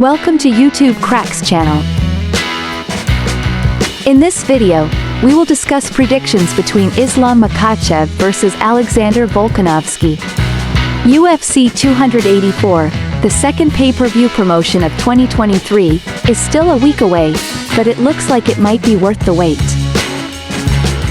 Welcome to Ytbcracks channel. In this video, we will discuss predictions between Islam Makhachev versus Alexander Volkanovski. UFC 284, the second pay-per-view promotion of 2023, is still a week away, but it looks like it might be worth the wait.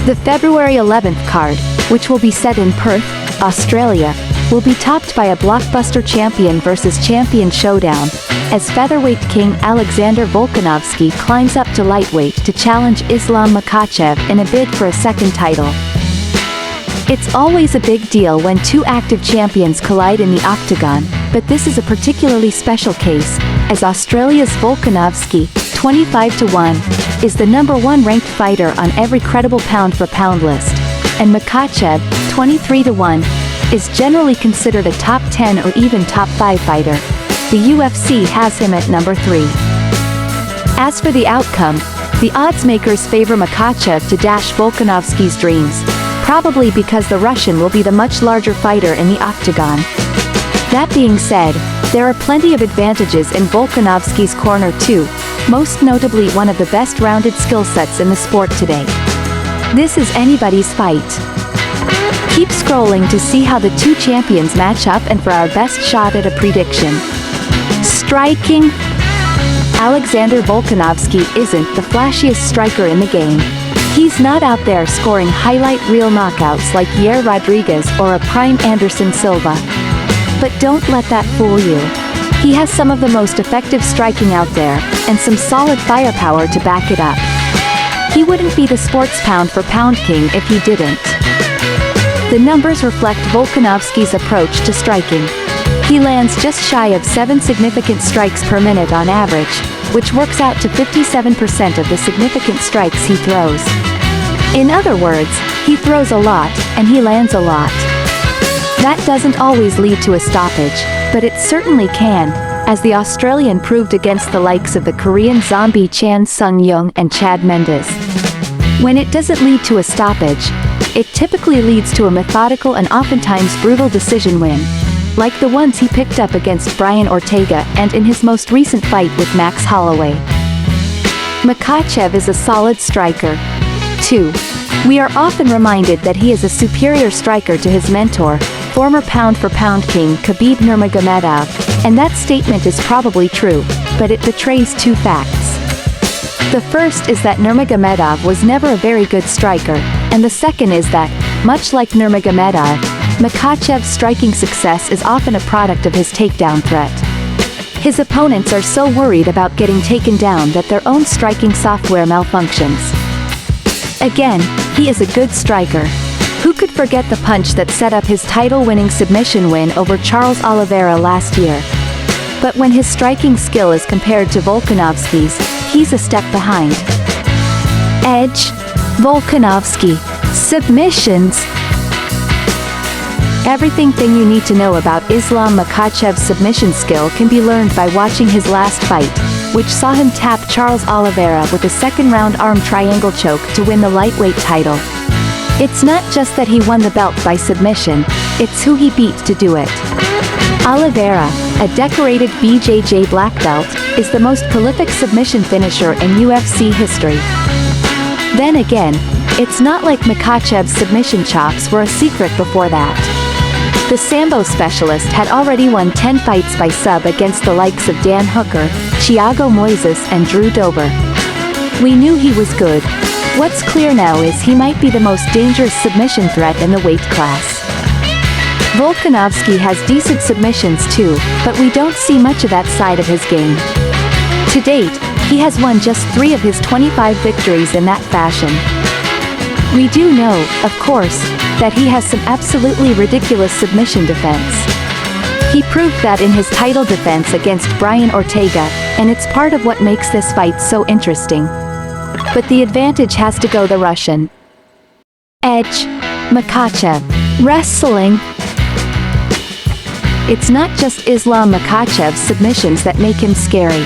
The February 11th card, which will be set in Perth, Australia, will be topped by a blockbuster champion versus champion showdown, as featherweight king Alexander Volkanovski climbs up to lightweight to challenge Islam Makhachev in a bid for a second title. It's always a big deal when two active champions collide in the octagon, but this is a particularly special case, as Australia's Volkanovski, 25-1, is the #1 ranked fighter on every credible pound-for-pound list, and Makhachev, 23-1, is generally considered a top 10 or even top 5 fighter. The UFC has him at number 3. As for the outcome, the odds makers favor Makhachev to dash Volkanovski's dreams, probably because the Russian will be the much larger fighter in the octagon. That being said, there are plenty of advantages in Volkanovski's corner too, most notably one of the best rounded skill sets in the sport today. This is anybody's fight. Keep scrolling to see how the two champions match up and for our best shot at a prediction. Striking. Alexander Volkanovski isn't the flashiest striker in the game. He's not out there scoring highlight reel knockouts like Yair Rodriguez or a prime Anderson Silva. But don't let that fool you. He has some of the most effective striking out there, and some solid firepower to back it up. He wouldn't be the sports pound-for-pound king if he didn't. The numbers reflect Volkanovski's approach to striking. He lands just shy of 7 significant strikes per minute on average, which works out to 57% of the significant strikes he throws. In other words, he throws a lot, and he lands a lot. That doesn't always lead to a stoppage, but it certainly can, as the Australian proved against the likes of the Korean zombie Chan Sung-young and Chad Mendes. When it doesn't lead to a stoppage, it typically leads to a methodical and oftentimes brutal decision win, like the ones he picked up against Brian Ortega and in his most recent fight with Max Holloway. Makhachev is a solid striker, too. We are often reminded that he is a superior striker to his mentor, former pound-for-pound king Khabib Nurmagomedov, and that statement is probably true, but it betrays two facts. The first is that Nurmagomedov was never a very good striker, and the second is that, much like Nurmagomedov, Makhachev's striking success is often a product of his takedown threat. His opponents are so worried about getting taken down that their own striking software malfunctions. Again, he is a good striker. Who could forget the punch that set up his title-winning submission win over Charles Oliveira last year? But when his striking skill is compared to Volkanovski's, he's a step behind. Edge. Volkanovski. Submissions. Everything you need to know about Islam Makhachev's submission skill can be learned by watching his last fight, which saw him tap Charles Oliveira with a second-round arm triangle choke to win the lightweight title. It's not just that he won the belt by submission, it's who he beat to do it. Oliveira, a decorated BJJ black belt, is the most prolific submission finisher in UFC history. Then again, it's not like Makhachev's submission chops were a secret before that. The Sambo specialist had already won 10 fights by sub against the likes of Dan Hooker, Thiago Moises and Drew Dober. We knew he was good. What's clear now is he might be the most dangerous submission threat in the weight class. Volkanovski has decent submissions too, but we don't see much of that side of his game. To date, he has won just 3 of his 25 victories in that fashion. We do know, of course, that he has some absolutely ridiculous submission defense. He proved that in his title defense against Brian Ortega, and it's part of what makes this fight so interesting. But the advantage has to go the Russian. Edge. Makhachev. Wrestling. It's not just Islam Makhachev's submissions that make him scary.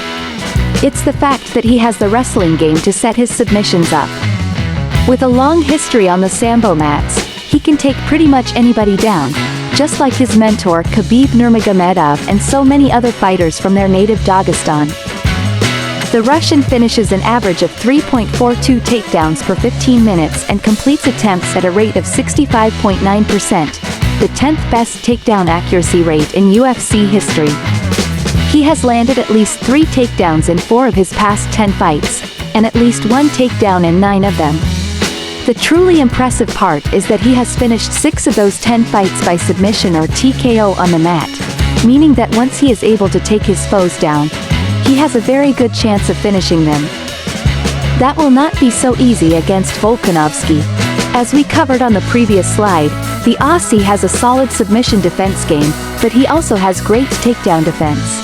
It's the fact that he has the wrestling game to set his submissions up. With a long history on the Sambo mats, he can take pretty much anybody down, just like his mentor Khabib Nurmagomedov and so many other fighters from their native Dagestan. The Russian finishes an average of 3.42 takedowns per 15 minutes and completes attempts at a rate of 65.9%, the 10th best takedown accuracy rate in UFC history. He has landed at least 3 takedowns in 4 of his past 10 fights, and at least 1 takedown in 9 of them. The truly impressive part is that he has finished 6 of those 10 fights by submission or TKO on the mat, meaning that once he is able to take his foes down, he has a very good chance of finishing them. That will not be so easy against Volkanovski. As we covered on the previous slide, the Aussie has a solid submission defense game, but he also has great takedown defense.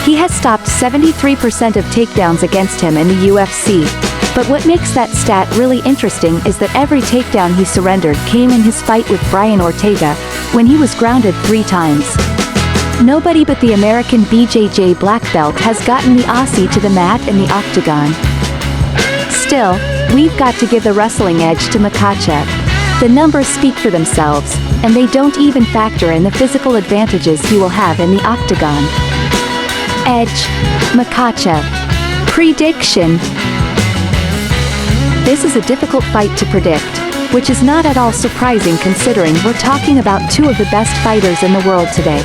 He has stopped 73% of takedowns against him in the UFC, but what makes that stat really interesting is that every takedown he surrendered came in his fight with Brian Ortega, when he was grounded 3 times. Nobody but the American BJJ black belt has gotten the Aussie to the mat in the octagon. Still, we've got to give the wrestling edge to Makhachev. The numbers speak for themselves, and they don't even factor in the physical advantages he will have in the octagon. Edge: Makhachev. Prediction: this is a difficult fight to predict, which is not at all surprising considering we're talking about 2 of the best fighters in the world today.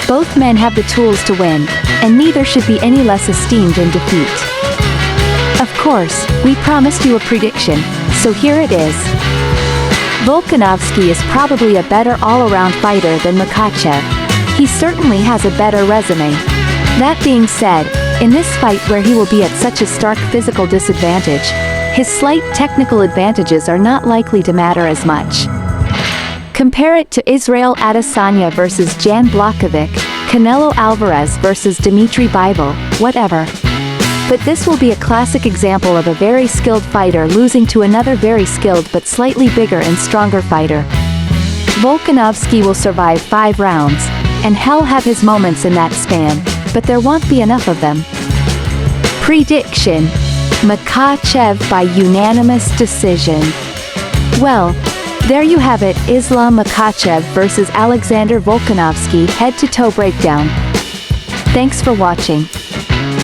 Both men have the tools to win, and neither should be any less esteemed in defeat. Of course, we promised you a prediction, so here it is. Volkanovski is probably a better all-around fighter than Makhachev. He certainly has a better resume. That being said, in this fight where he will be at such a stark physical disadvantage, his slight technical advantages are not likely to matter as much. Compare it to Israel Adesanya versus Jan Blachowicz, Canelo Alvarez versus Dimitri Bivol, whatever. But this will be a classic example of a very skilled fighter losing to another very skilled but slightly bigger and stronger fighter. Volkanovski will survive 5 rounds, and hell have his moments in that span, but there won't be enough of them. Prediction: Makhachev by unanimous decision. Well, there you have it, Islam Makhachev versus Alexander Volkanovski head-to-toe breakdown. Thanks for watching.